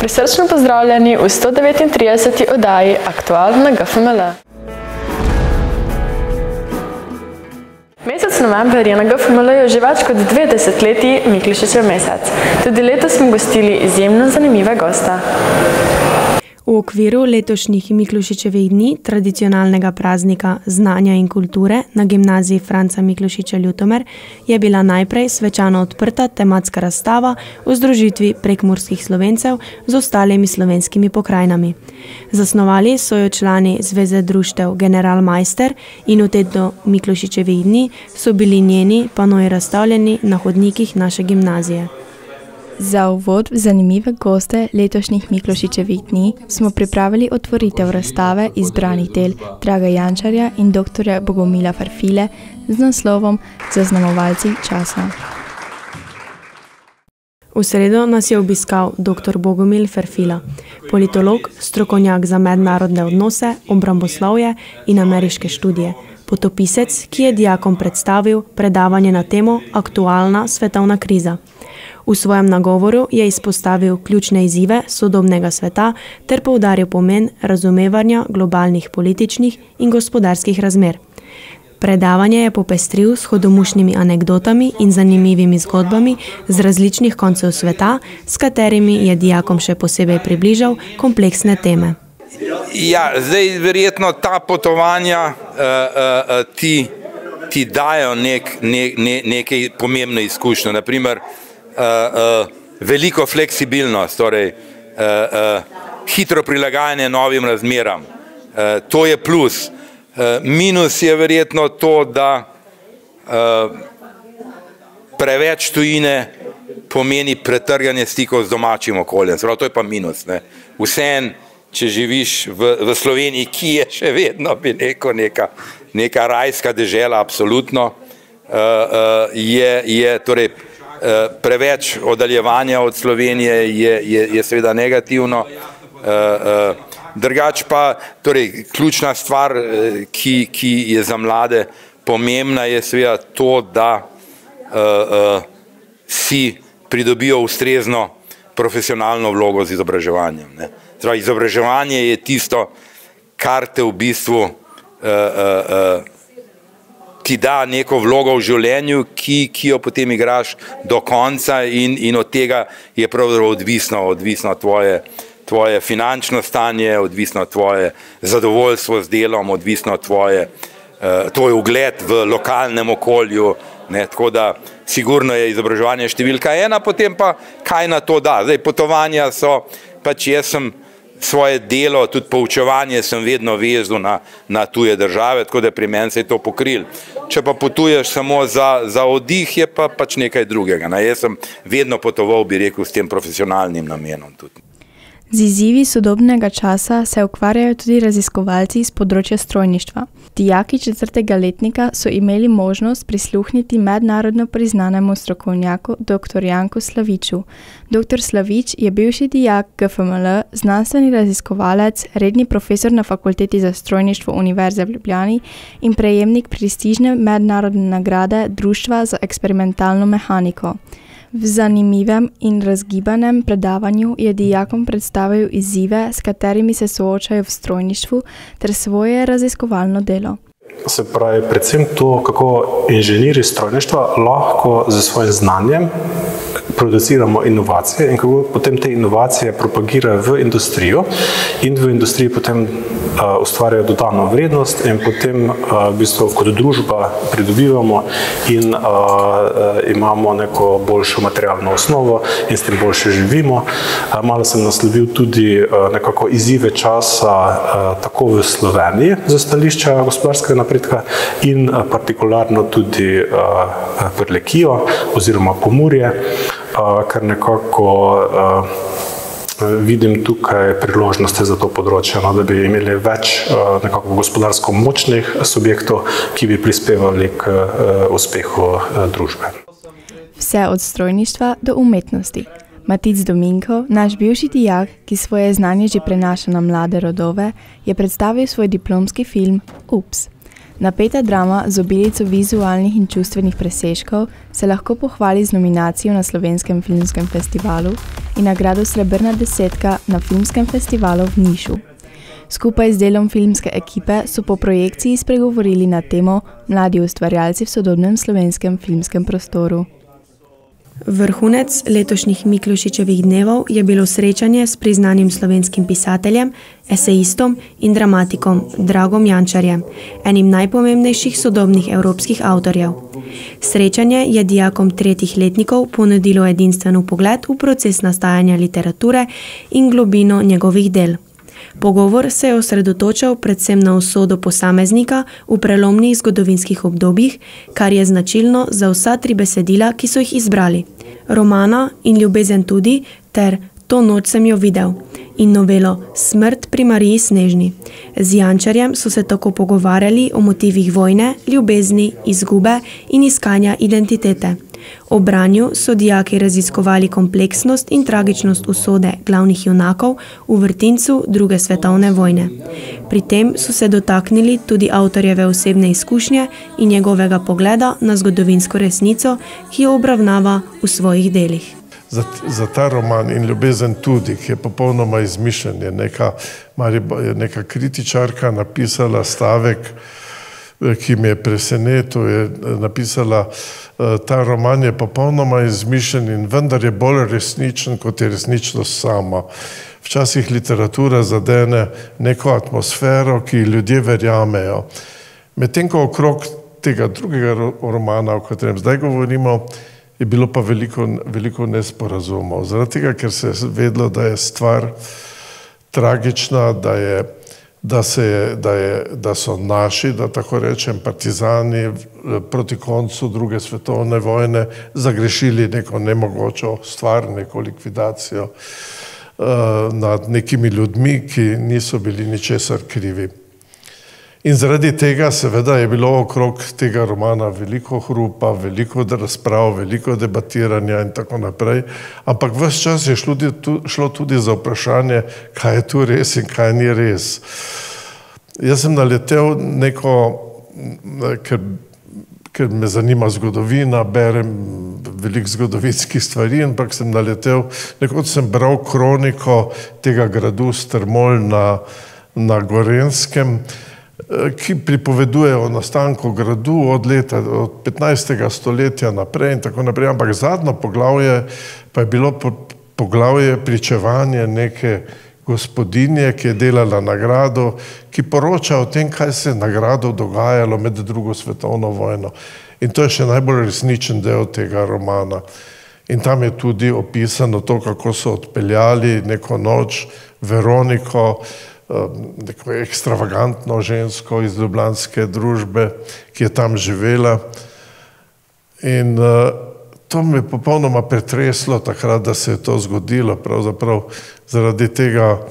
Prisrčno pozdravljeni v 139. oddaji Aktual na GFML. Mesec november je na GFML že več kot 2 desetletji Miklošičev mesec. Tudi letos smo gostili izjemno zanimive gosta. V okviru letošnjih Miklošičevih dni, tradicionalnega praznika znanja in kulture na gimnaziji Franca Miklošiča Ljutomer, je bila najprej svečano odprta tematska razstava v združitvi prekmurskih Slovencev z ostalimi slovenskimi pokrajinami. Zasnovali so jo člani Zveze društev General Majster in v tednu Miklošičevih dni so bili njeni panoji razstavljeni na hodnikih naše gimnazije. Za uvod v zanimive goste letošnjih Miklošičevih dni smo pripravili otvoritev razstave izbranih del Draga Jančarja in dr. Bogomila Ferfile z naslovom Zaznamovalci časa. V sredo nas je obiskal dr. Bogomil Ferfila, politolog, strokovnjak za mednarodne odnose, obramboslovje in ameriške študije, potopisec, ki je dijakom predstavil predavanje na temo Aktualna svetovna kriza. V svojem nagovoru je izpostavil ključne izzive sodobnega sveta ter poudaril pomen razumevanja globalnih političnih in gospodarskih razmer. Predavanje je popestril s hudomušnimi anekdotami in zanimivimi zgodbami z različnih koncev sveta, s katerimi je dijakom še posebej približal kompleksne teme. Ja, zdaj verjetno ta potovanja ti dajo nekaj pomembne izkušnje. Naprimer, veliko fleksibilnost, torej hitro prilagajanje novim razmeram. To je plus. Minus je verjetno to, da preveč tujine pomeni pretrganje stikov z domačim okoljem. To je pa minus. Vseeno, če živiš v Sloveniji, ki je še vedno, bi rekel, neka rajska dežela, absolutno, je torej preveč oddaljevanja od Slovenije je seveda negativno. Drugače pa, torej, ključna stvar, ki je za mlade pomembna, je seveda to, da si pridobijo ustrezno profesionalno vlogo z izobraževanjem. Izobraževanje je tisto, kar te v bistvu ti da neko vlogo v življenju, ki jo potem igraš do konca in od tega je pravzaprav odvisno tvoje finančno stanje, odvisno tvoje zadovoljstvo z delom, odvisno tvoj ugled v lokalnem okolju. Tako da sigurno je izobraževanje številka 1, potem pa kaj na to da. Zdaj, potovanja so, pač jaz sem svoje delo, tudi poučevanje sem vedno vezal na tuje države, tako da pri meni se je to pokril. Če pa potuješ samo za oddih, je pa pač nekaj drugega. Jaz sem vedno potoval, bi rekel, s tem profesionalnim namenom tudi. Z izzivi sodobnega časa se ukvarjajo tudi raziskovalci iz področja strojništva. Dijaki 4. letnika so imeli možnost prisluhniti mednarodno priznanemu strokovnjaku dr. Janku Slaviču. Dr. Slavič je bivši dijak GFML, znanstveni raziskovalec, redni profesor na Fakulteti za strojništvo Univerze v Ljubljani in prejemnik prestižne mednarodne nagrade Društva za eksperimentalno mehaniko. V zanimivem in razgibanem predavanju je dijakom predstavil izzive, s katerimi se soočajo v strojništvu, ter svoje raziskovalno delo. Se pravi, predvsem to, kako inženirji strojništva lahko z svojim znanjem produciramo inovacije in kako potem te inovacije propagirajo v industrijo in v industriji potem ustvarjajo dodano vrednost in potem v bistvu kot družba pridobivamo in imamo neko boljšo materialno osnovo in s tem boljše živimo. Malo sem naslovil tudi nekako izzive časa tako v Sloveniji za stališča gospodarskega napredka in partikularno tudi Prlekijo oziroma Pomurje, ker nekako vidim tukaj priložnosti za to področje, da bi imeli več nekako gospodarsko močnih subjektov, ki bi prispevali k uspehu družbe. Vse od strojništva do umetnosti. Matic Dominkov, naš bivši dijak, ki svoje znanje že prenaša na mlade rodove, je predstavil svoj diplomski film Ups. Napeta drama z obilico vizualnih in čustvenih presežkov se lahko pohvali z nominacijo na Slovenskem filmskem festivalu in nagrado Srebrna desetka na Filmskem festivalu v Nišu. Skupaj z delom filmske ekipe so po projekciji spregovorili na temo Mladi ustvarjalci v sodobnem slovenskem filmskem prostoru. Vrhunec letošnjih Miklošičevih dnevov je bilo srečanje s priznanim slovenskim pisateljem, esejistom in dramatikom Dragom Jančarjem, enim najpomembnejših sodobnih evropskih avtorjev. Srečanje je dijakom 3. letnikov ponudilo edinstven vpogled v proces nastajanja literature in globino njegovih del. Pogovor se je osredotočal predvsem na usodo posameznika v prelomnih zgodovinskih obdobjih, kar je značilno za vsa 3 besedila, ki so jih izbrali. Romana in ljubezen tudi ter To noč sem jo videl in novelo Smrt pri Mariji Snežni. Z Jančarjem so se tako pogovarjali o motivih vojne, ljubezni, izgube in iskanja identitete. O branju so dijaki raziskovali kompleksnost in tragičnost usode glavnih junakov v vrtincu II. Svetovne vojne. Pri tem so se dotaknili tudi avtorjeve osebne izkušnje in njegovega pogleda na zgodovinsko resnico, ki jo obravnava v svojih delih. Za ta roman in ljubezen tudi, ki je popolnoma izmišljen, je neka kritičarka napisala stavek, ki me je presenetil, je napisala, ta roman je popolnoma izmišljen in vendar je bolj resničen, kot je resničnost sama. Včasih literatura zadene neko atmosfero, ki ljudje verjamejo. Medtem ko okrog tega drugega romana, o katerem zdaj govorimo, je bilo pa veliko nesporazumov. Zaradi tega, ker se je vedelo, da je stvar tragična, da so naši, da tako rečem, partizani proti koncu II. Svetovne vojne zagrešili neko nemogočo stvar, neko likvidacijo nad nekimi ljudmi, ki niso bili ničesar krivi. In zaradi tega seveda je bilo okrog tega romana veliko hrupa, veliko razprav, veliko debatiranja in tako naprej, ampak ves čas je šlo tudi za vprašanje, kaj je tu res in kaj ni res. Jaz sem naletel ker me zanima zgodovina, berem veliko zgodovinskih stvari, ampak sem naletel, nekoč sem bral kroniko tega gradu Strmol na Gorenjskem, ki pripoveduje o nastanku gradu od 15. stoletja naprej in tako naprej, ampak zadnjo poglavje pa je bilo poglavje pričevanje neke gospodinje, ki je delala na gradu, ki poroča o tem, kaj se je na gradu dogajalo med II. Svetovno vojno. In to je še najbolj resničen del tega romana. In tam je tudi opisano to, kako so odpeljali neko noč Veroniko, neko ekstravagantno žensko iz ljubljanske družbe, ki je tam živela. In to me je popolnoma pretreslo takrat, da se je to zgodilo. Pravzaprav zaradi tega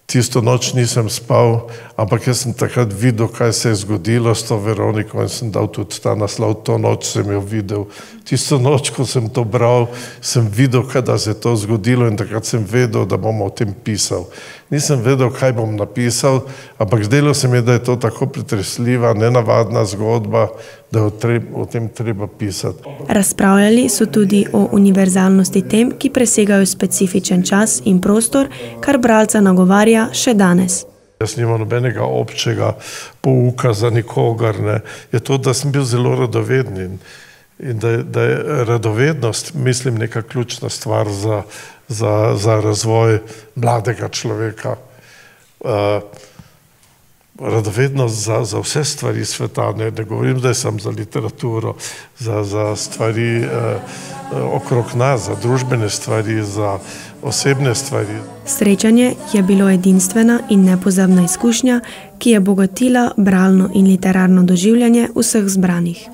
tisto noč nisem spal, ampak jaz sem takrat videl, kaj se je zgodilo s to Veroniko in sem dal tudi ta naslov, To noč sem jo videl. Tisto noč, ko sem to bral, sem videl, kada se je to zgodilo in takrat sem vedel, da bom o tem pisal. Nisem vedel, kaj bom napisal, ampak zdelo se mi, da je to tako pretresljiva, nenavadna zgodba, da je o tem treba pisati. Razpravljali so tudi o univerzalnosti tem, ki presegajo specifičen čas in prostor, kar bralca nagovarja še danes. Jaz nimam nobenega občega pouka za nikogar, ne. Je to, da sem bil zelo radoveden in da je radovednost, mislim, neka ključna stvar za razvoj mladega človeka. Radovednost za vse stvari sveta, ne govorim zdaj samo za literaturo, za stvari okrog nas, za družbene stvari, za osebne stvari. Srečanje je bilo edinstvena in nepozabna izkušnja, ki je bogatila bralno in literarno doživljanje vseh zbranih.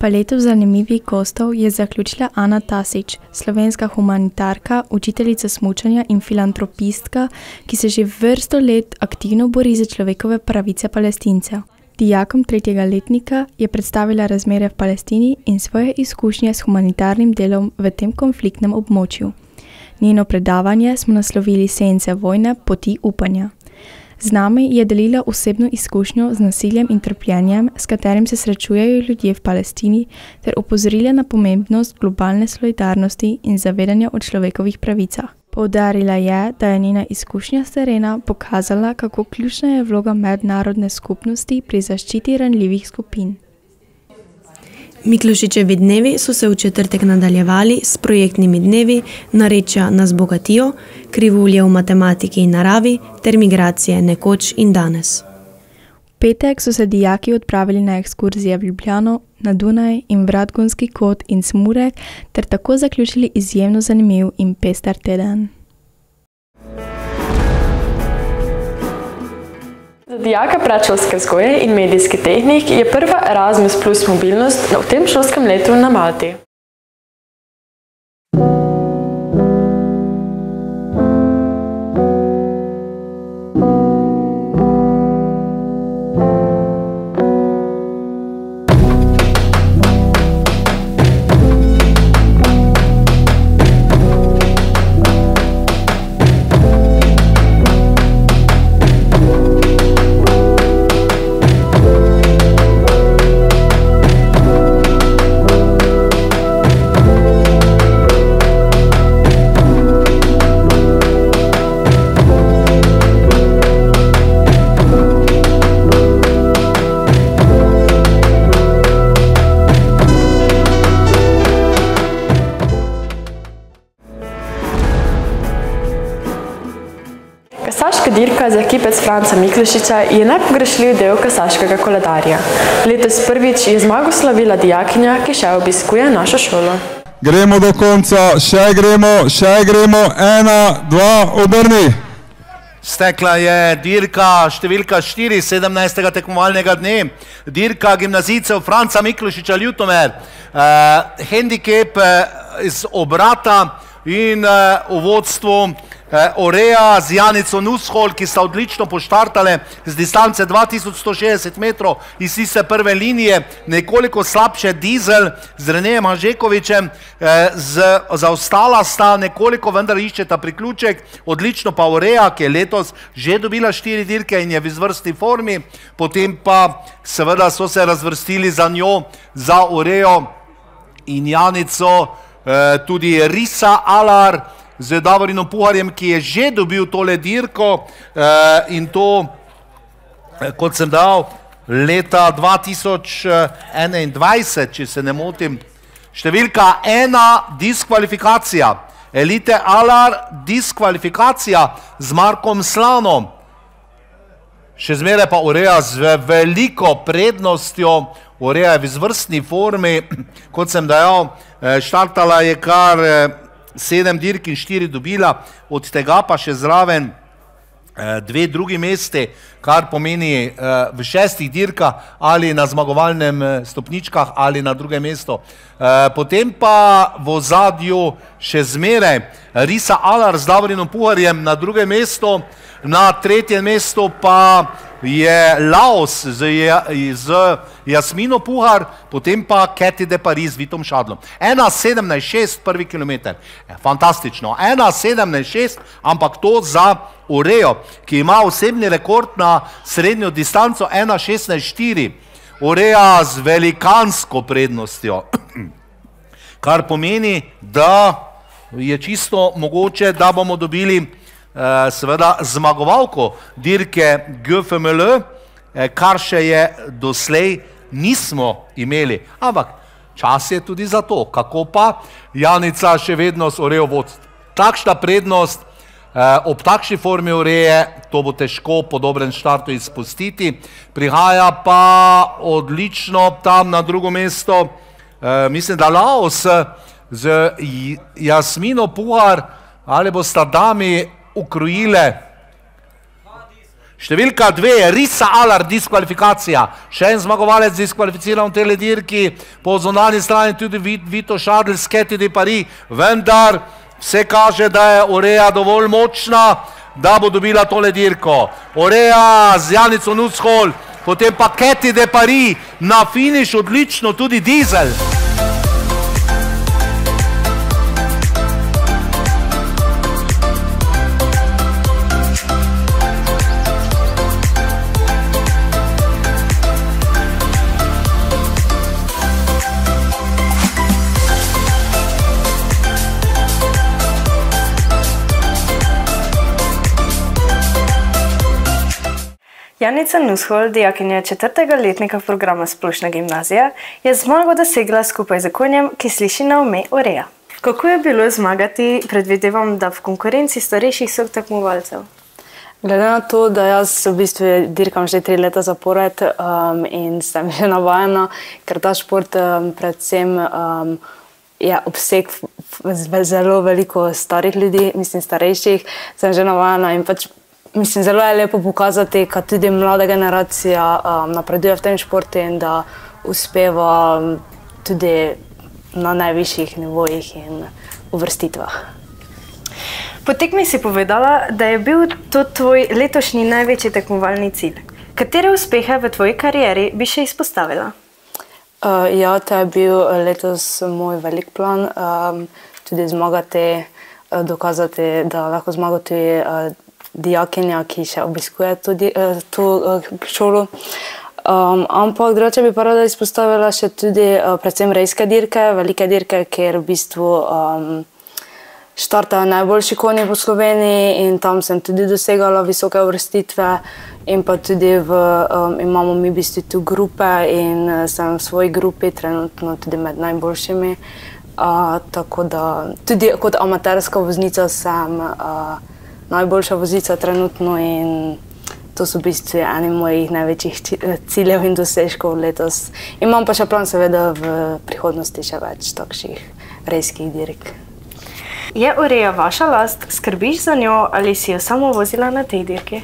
Paleto zanimivih gostov je zaključila Ana Tasić, slovenska humanitarka, učiteljica smučanja in filantropistka, ki se že vrsto let aktivno bori za človekove pravice Palestincev. Dijakom 3. letnika je predstavila razmere v Palestini in svoje izkušnje s humanitarnim delom v tem konfliktnem območju. Njeno predavanje smo naslovili Sence vojne, poti upanja. Z nami je delila osebno izkušnjo z nasiljem in trpljenjem, s katerim se srečujejo ljudje v Palestini, ter opozorila na pomembnost globalne solidarnosti in zavedanja o človekovih pravicah. Poudarila je, da je njena izkušnja s terena pokazala, kako ključna je vloga mednarodne skupnosti pri zaščiti ranljivih skupin. Miklošičevi dnevi so se v četrtek nadaljevali s projektnimi dnevi Narečja nas bogatijo, Krivulje v matematiki in naravi ter Migracije nekoč in danes. V petek so se dijaki odpravili na ekskurzije v Ljubljano, na Dunaj in Vratgonski kot in Smurek ter tako zaključili izjemno zanimiv in pester teden. Za dijaka predšolske vzgoje in medijski tehnik je prva Erasmus Plus mobilnost v tem šolskem letu na Malti. Kasaška dirka za kipec Franca Miklošiča je nepogrešljiv del kasaškega koledarja. Letos prvič je zmago slavila dijakinja, ki še obiskuje našo šolo. Gremo do konca, še gremo, 1, 2, obrni. Stekla je dirka številka 4, 17. tekmovalnega dne, dirka gimnazijcev Franca Miklošiča Ljutomer. Hendikep iz obrata in v vodstvu Oreja z Janico Nushol, ki sta odlično poštartale z distance 2160 metrov iz iste prve linije, nekoliko slabše Dizel z Renejem Hanžekovičem, zaostala sta nekoliko, vendar iščeta priključek, odlično pa Oreja, ki je letos že dobila 4 dirke in je v izvrstni formi, potem pa seveda so se razvrstili za njo, za Orejo in Janico, tudi Risa Alar, z Davorinom Puharjem, ki je že dobil tole dirko in to, kot sem dal, leta 2021, če se ne motim. Številka 1, diskvalifikacija. Elite Alar, diskvalifikacija z Markom Slanom. Še zmeraj pa Oreja z veliko prednostjo. Oreja je v izvrstni formi, kot sem dejal, štartala je kar 7 dirk in 4 dobila, od tega pa še zraven 2 drugi mesti, kar pomeni v 6 dirkah ali na zmagovalnem stopničkah ali na drugem mestu. Potem pa v ozadju še zmeraj Risa Alar z Davorinom Puharjem na drugem mestu, na tretjem mestu pa je Laos z Jasmino Puhar, potem pa Katy de Paris z Vitom Šadlom. 1:17:6 prvi kilometer. Fantastično. 1:17:6, ampak to za Orejo, ki ima osebni rekord na srednjo distanco 1:16:4. Oreja z velikansko prednostjo, kar pomeni, da je čisto mogoče, da bomo dobili seveda zmagovalko dirke GFML, kar še je doslej nismo imeli. Ampak čas je tudi za to. Kako pa? Janica še vedno s Orejo vodi. Takšna prednost ob takšni formi Oreje, to bo težko po dobrem štartu izpustiti. Prihaja pa odlično tam na drugo mesto, mislim, da Laos z Jasmino Puhar, ali bosta dami ukrojile. Številka 2, Risa Alar, diskvalifikacija. Še en zmagovalec diskvalificiran v tele dirki, po zunanji strani tudi Vito Šadl s Katy de Paris, vendar vse kaže, da je Oreja dovolj močna, da bo dobila tole dirko. Oreja z Janico Nushol, potem pa Katy de Paris, na finiš odlično tudi Dizel. Janica Nushol, dijakinja 4. letnika programa Splošna gimnazija, je zmago dosegla skupaj z konjem, ki sliši na ime Oreja. Kako je bilo zmagati, predvidevam, da v konkurenci starejših sotekmovalcev? Glede na to, da jaz v bistvu dirkam že 3 leta zapored in sem že navajena, ker ta šport predvsem je obseg zelo veliko starih ljudi, mislim starejših, sem že navajena in pač mislim, zelo je lepo pokazati, kad tudi mlada generacija napreduje v tem športu in da uspeva tudi na najvišjih nivojih in uvrstitvah. Po tekmi si povedala, da je bil to tvoj letošnji največji tekmovalni cilj. Katere uspehe v tvoji karieri bi še izpostavila? Ja, to je bil letos moj velik plan, tudi zmagati, dokazati, da lahko zmagati dijakinja, ki še obiskuje to šolo. Ampak drugače bi pa rada izpostavila še tudi predvsem rejske dirke, velike dirke, kjer v bistvu štartajo najboljši konji po Sloveniji in tam sem tudi dosegala visoke uvrstitve in pa tudi imamo mi v bistvu tu grupe in sem v svoji grupi trenutno tudi med najboljšimi. Tako da tudi kot amaterska voznica sem najboljša vozica trenutno in to so v bistvu eni mojih največjih ciljev in dosežkov letos. Imam pa še plan seveda v prihodnosti še več takšnih rejskih dirk. Je Oreja vaša last, skrbiš za njo ali si jo samo vozila na tej dirki?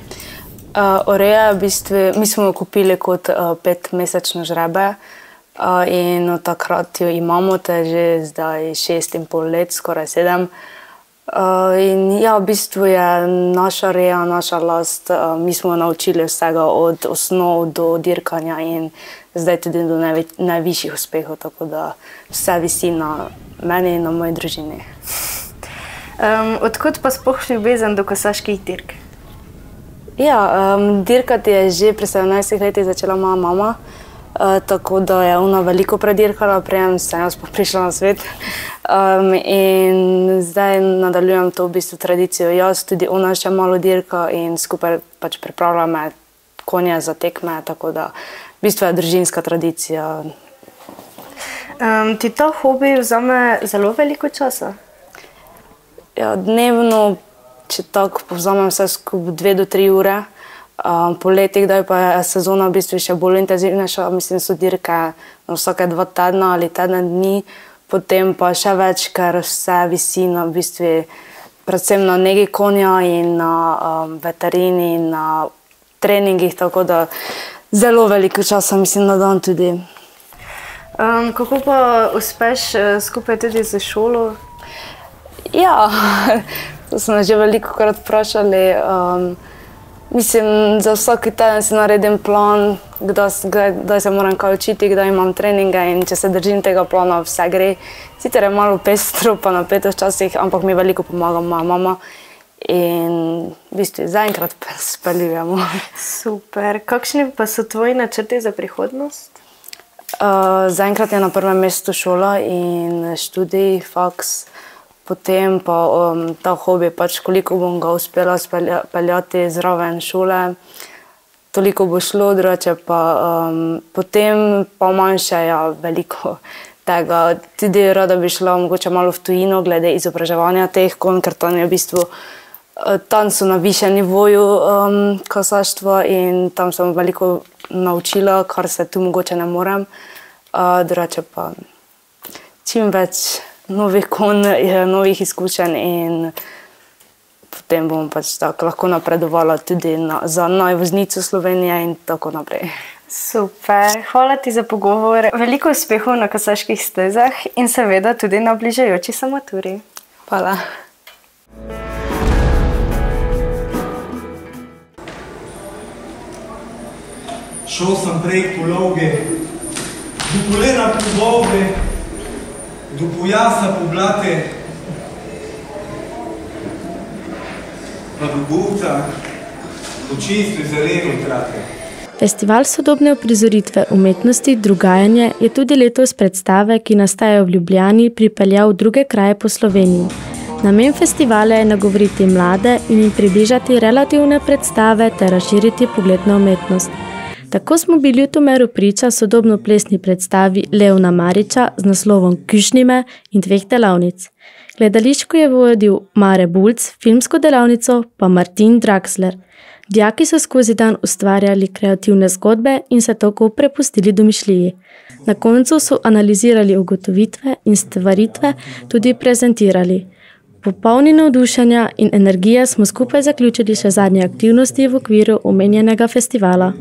Oreja v bistvu, mi smo jo kupili kot 5-mesečno žrebe in od takrat jo imamo, to je že zdaj 6,5 let, skoraj 7. In ja, v bistvu je naša reja, naša last, mi smo jo naučili vsega od osnov do dirkanja in zdaj tudi do najvišjih uspehov, tako da vse visi na meni in na moji družini. Odkot pa sploh ljubezen do kasaških dirk? Ja, dirkati je že pri 17 letih začela moja mama, tako da je ona veliko predirkala, preden sem jaz prišla na svet. In zdaj nadaljujem to v bistvu tradicijo. Jaz tudi ona še malo dirka in skupaj pač pripravljamo konje za tekme, tako da v bistvu je družinska tradicija. Ti ta hobi vzame zelo veliko časa? Ja, dnevno, če tako povzamem vse skupaj 2 do 3 ure. Po letih, da pa je sezona v bistvu še bolj intenzivnejša, mislim, so dirke na vsake 2 tedna ali teden dni, potem pa še več, ker vse visi na v bistvu predvsem na negi konja in na veterini in na treningih, tako da zelo veliko časa mislim na dan tudi. Kako pa uspeš skupaj tudi z šolo? Ja, to smo že velikokrat vprašali. Mislim, za vsak teden si naredim plan, kdaj se moram kaj učiti, kdaj imam treninge in če se držim tega plana, vse gre. Sicer je malo pestro pa napeto včasih, ampak mi veliko pomaga moja mama in v bistvu zaenkrat speljujemo. Super. Kakšni pa so tvoji načrti za prihodnost? Zaenkrat je na prvem mestu šola in študij, faks. Potem pa ta hobi, pač koliko bom ga uspela speljati zraven šole, toliko bo šlo, drugače pa potem pa manjše ja veliko tega. Tudi rada bi šla mogoče malo v tujino glede izobraževanja teh konj, ker tam je v bistvu, tam so na višjem nivoju kasaštva in tam sem veliko naučila, kar se tu mogoče ne morem. Drugače pa čim več novih konj, novih izkušenj in potem bom pač tako lahko napredovala tudi za najvoznico Slovenije in tako naprej. Super, hvala ti za pogovor. Veliko uspehov na kasaških stezah in seveda tudi na bližajoči se maturi. Hvala. Šel sem prek Polovge, do kolena Polovge, do pojasa Poblate, pa do Bovca, do čisto zeleno trate. Festival sodobne uprizoritve umetnosti Drugajanje je tudi letos predstave, ki nastajajo v Ljubljani, pripeljal v druge kraje po Sloveniji. Namen festivala je nagovoriti mlade in jim približati relativne predstave ter razširiti pogled na umetnost. Tako smo bili v Ljutomeru priča sodobno plesni predstavi Leona Mariča z naslovom Kušnime in 2 delavnic. Gledališko je vodil Mare Bulc, filmsko delavnico pa Martin Draxler. Dijaki so skozi dan ustvarjali kreativne zgodbe in se tako prepustili domišljiji. Na koncu so analizirali ugotovitve in stvaritve tudi prezentirali. Popolni navdušenja in energije smo skupaj zaključili še zadnje aktivnosti v okviru omenjenega festivala.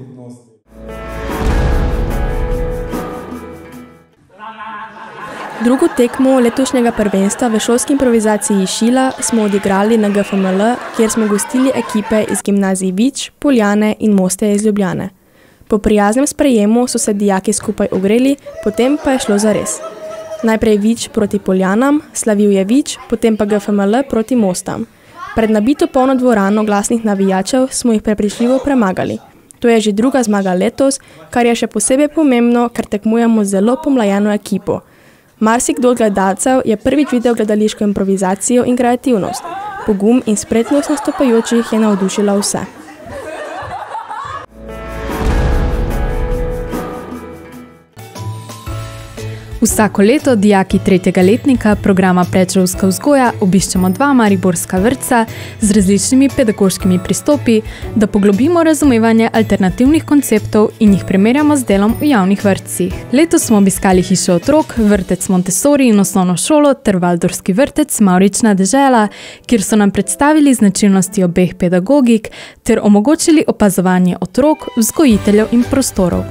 Drugo tekmo letošnjega prvenstva v šolski improvizaciji Šila smo odigrali na GFML, kjer smo gostili ekipe iz gimnazij Vič, Poljane in Moste iz Ljubljane. Po prijaznem sprejemu so se dijaki skupaj ogreli, potem pa je šlo zares. Najprej Vič proti Poljanam, slavil je Vič, potem pa GFML proti Mostam. Pred nabito polno dvorano glasnih navijačev smo jih prepričljivo premagali. To je že druga zmaga letos, kar je še posebej pomembno, ker tekmujemo zelo pomlajeno ekipo. Marsikdo od gledalcev je prvič videl gledališko improvizacijo in kreativnost. Pogum in spretnost nastopajočih je navdušila vse. Vsako leto dijaki 3. letnika programa predšolska vzgoja obiščemo 2 mariborska vrtca z različnimi pedagoškimi pristopi, da poglobimo razumevanje alternativnih konceptov in jih primerjamo z delom v javnih vrtcih. Letos smo obiskali hišo otrok, vrtec Montessori in osnovno šolo ter Valdorski vrtec Mavrična dežela, kjer so nam predstavili značilnosti obeh pedagogik ter omogočili opazovanje otrok, vzgojiteljev in prostorov.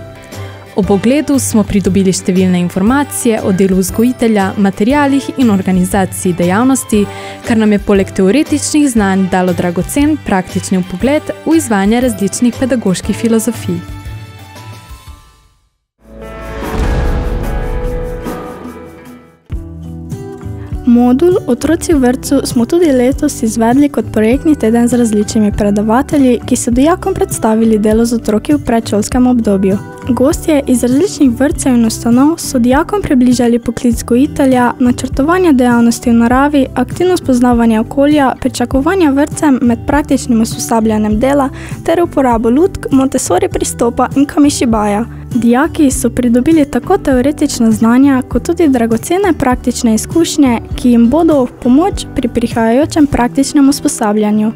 Ob ogledu smo pridobili številne informacije o delu vzgojitelja, materialih in organizaciji dejavnosti, kar nam je poleg teoretičnih znanj dalo dragocen praktični vpogled v izvajanje različnih pedagoških filozofij. Modul Otroci v vrtcu smo tudi letos izvedli kot projektni teden z različnimi predavatelji, ki so dijakom predstavili delo z otroki v predšolskem obdobju. Gostje iz različnih vrtcev in ustanov so dijakom približali poklic vzgojitelja, načrtovanje dejavnosti v naravi, aktivno spoznavanje okolja, pričakovanja vrtcem med praktičnim usposabljanjem dela ter uporabo lutk, Montessori pristopa in kamishibaja. Dijaki so pridobili tako teoretična znanja, kot tudi dragocene praktične izkušnje, ki jim bodo v pomoč pri prihajajočem praktičnem usposabljanju.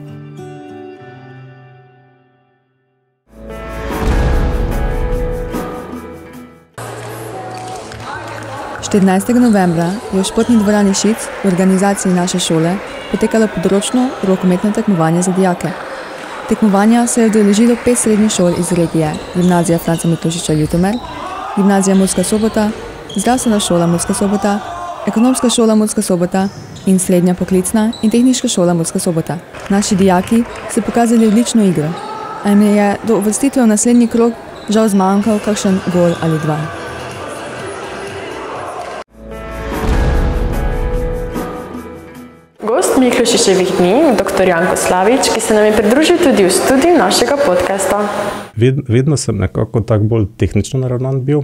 14. novembra je v športni dvorani Šic v organizaciji naše šole potekalo področno rokometno tekmovanje za dijake. Tekmovanja se je udeležilo 5 srednjih šol iz regije: Gimnazija Franca Miklošiča Ljutomer, Gimnazija Murska Sobota, Zdravstvena šola Murska Sobota, Ekonomska šola Murska Sobota in Srednja poklicna in tehniška šola Murska Sobota. Naši dijaki so pokazali odlično igro, a jim je do uvrstitve v naslednji krog žal zmanjkal kakšen gol ali 2. Gost Miklošičevih dni, dr. Janko Slavič, ki se nam je pridružil tudi v studiu našega podcasta. Vedno sem nekako tako bolj tehnično naravnan bil.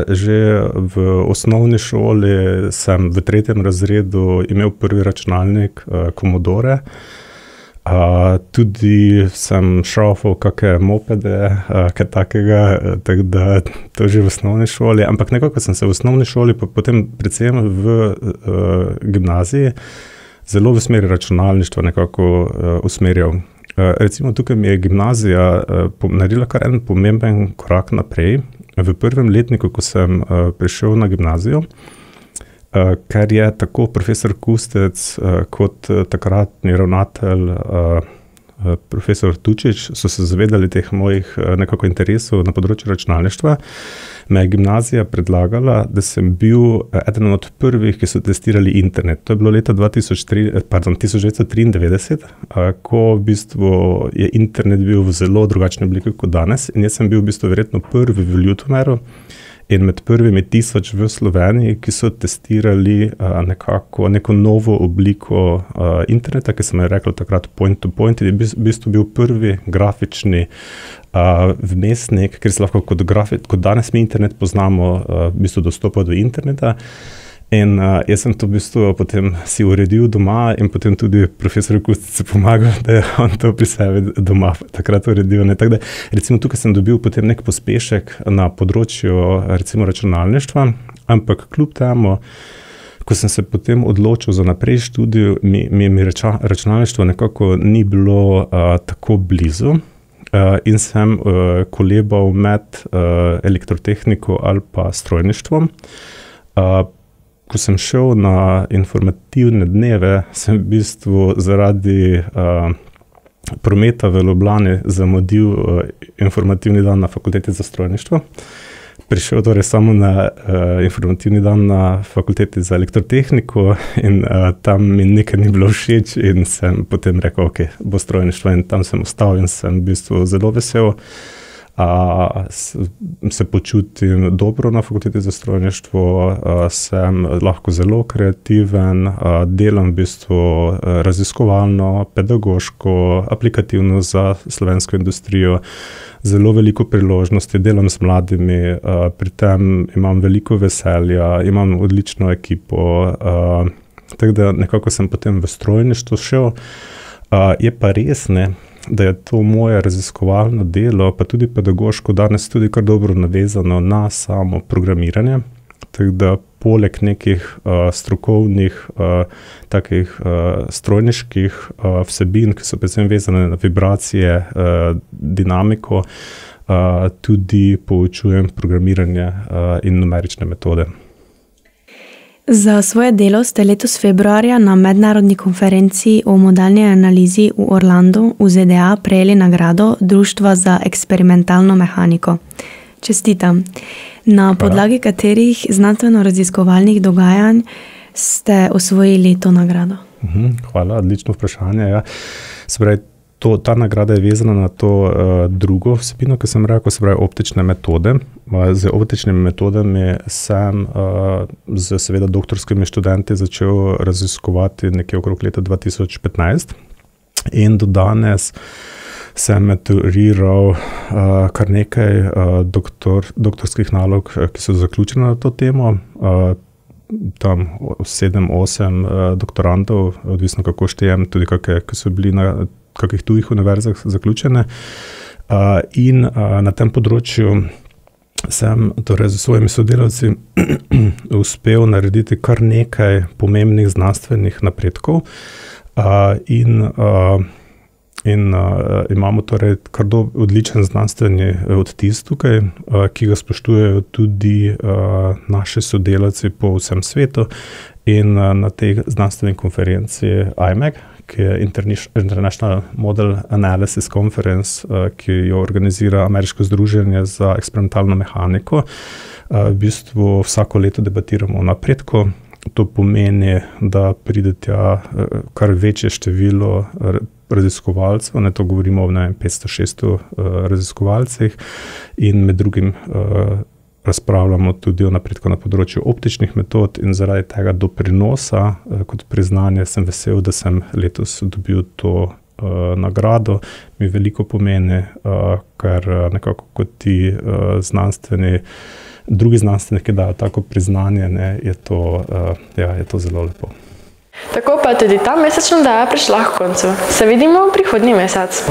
Že v osnovni šoli sem v 3. razredu imel prvi računalnik Commodore. Tudi sem šrafal kakšne mopede, kaj takega, tako da to že v osnovni šoli. Ampak nekako sem se v osnovni šoli, pa potem predvsem v gimnaziji, zelo v smeri računalništva nekako usmerjal. Recimo tukaj mi je gimnazija naredila kar en pomemben korak naprej. V 1. letniku, ko sem prišel na gimnazijo, ker je tako profesor Kustec kot takratni ravnatelj profesor Tučič so se zavedali teh mojih nekako interesov na področju računalništva, me je gimnazija predlagala, da sem bil eden od prvih, ki so testirali internet. To je bilo leta 1993, ko v bistvu je internet bil v zelo drugačni obliki kot danes in jaz sem bil v bistvu verjetno prvi v Ljutomeru in med prvimi 1000 v Sloveniji, ki so testirali neko novo obliko interneta, ki sem je rekel takrat point-to-point, in je v bistvu bil prvi grafični vmesnik, ker se lahko kot danes mi internet poznamo, v bistvu dostopa do interneta. In jaz sem to v bistvu potem si uredil doma in potem tudi profesor Kustice pomagal, da je on to pri sebi doma takrat uredil. Tako da, recimo tukaj sem dobil potem nek pospešek na področju recimo računalništva, ampak kljub temu, ko sem se potem odločil za naprej študij, mi računalništvo nekako ni bilo tako blizu. In sem kolebal med elektrotehniko ali pa strojništvom. Ko sem šel na informativne dneve, sem v bistvu zaradi prometa v Ljubljani zamudil informativni dan na fakulteti za strojništvo. Prišel torej samo na informativni dan na fakulteti za elektrotehniko in tam mi nekaj ni bilo všeč in sem potem rekel, ok, bo strojništvo in tam sem ostal in sem v bistvu zelo vesel. Se počutim dobro na fakulteti za strojništvo, sem lahko zelo kreativen, delam v bistvu raziskovalno, pedagoško, aplikativno za slovensko industrijo, zelo veliko priložnosti, delam s mladimi, pri tem imam veliko veselja, imam odlično ekipo, tako da nekako sem potem v strojništvo šel. Je pa res, da je to moje raziskovalno delo, pa tudi pedagoško danes tudi kar dobro navezano na samo programiranje. Tako da poleg nekih strokovnih, takih strojniških vsebin, ki so predvsem vezane na vibracije, dinamiko, tudi poučujem programiranje in numerične metode. Za svoje delo ste letos februarja na mednarodni konferenciji o modalni analizi v Orlandu v ZDA prejeli nagrado Društva za eksperimentalno mehaniko. Čestitam. Na podlagi katerih znanstveno-raziskovalnih dogajanj ste osvojili to nagrado? Hvala, odlično vprašanje. Ja. Se pravi, ta nagrada je vezana na to drugo vsebino, ki sem rekel, se pravi optične metode. Z optičnimi metodami sem z seveda doktorskimi študenti začel raziskovati nekje okrog leta 2015 in do danes sem mentoriral kar nekaj doktorskih nalog, ki so zaključene na to temo. Tam 7-8 doktorantov, odvisno kako štejem, tudi ki so bili na kakih tujih univerzah zaključene. In na tem področju sem torej z svojimi sodelavci uspel narediti kar nekaj pomembnih znanstvenih napredkov in imamo torej kar odličen znanstveni odtis tukaj, ki ga spoštujejo tudi naši sodelavci po vsem svetu in na tej znanstveni konferenci IMEC, ki je International Model Analysis Conference, ki jo organizira Ameriško združenje za eksperimentalno mehaniko. V bistvu vsako leto debatiramo o napredku. To pomeni, da pride tja kar večje število raziskovalcev, to govorimo o 500-600 raziskovalcih in med drugim razpravljamo tudi o napredku na področju optičnih metod in zaradi tega doprinosa kot priznanje sem vesel, da sem letos dobil to nagrado. Mi veliko pomeni, ker nekako kot ti drugi znanstveniki dajo tako priznanje, je to zelo lepo. Tako pa tudi ta mesečna oddaja prišla k koncu. Se vidimo prihodnji mesec.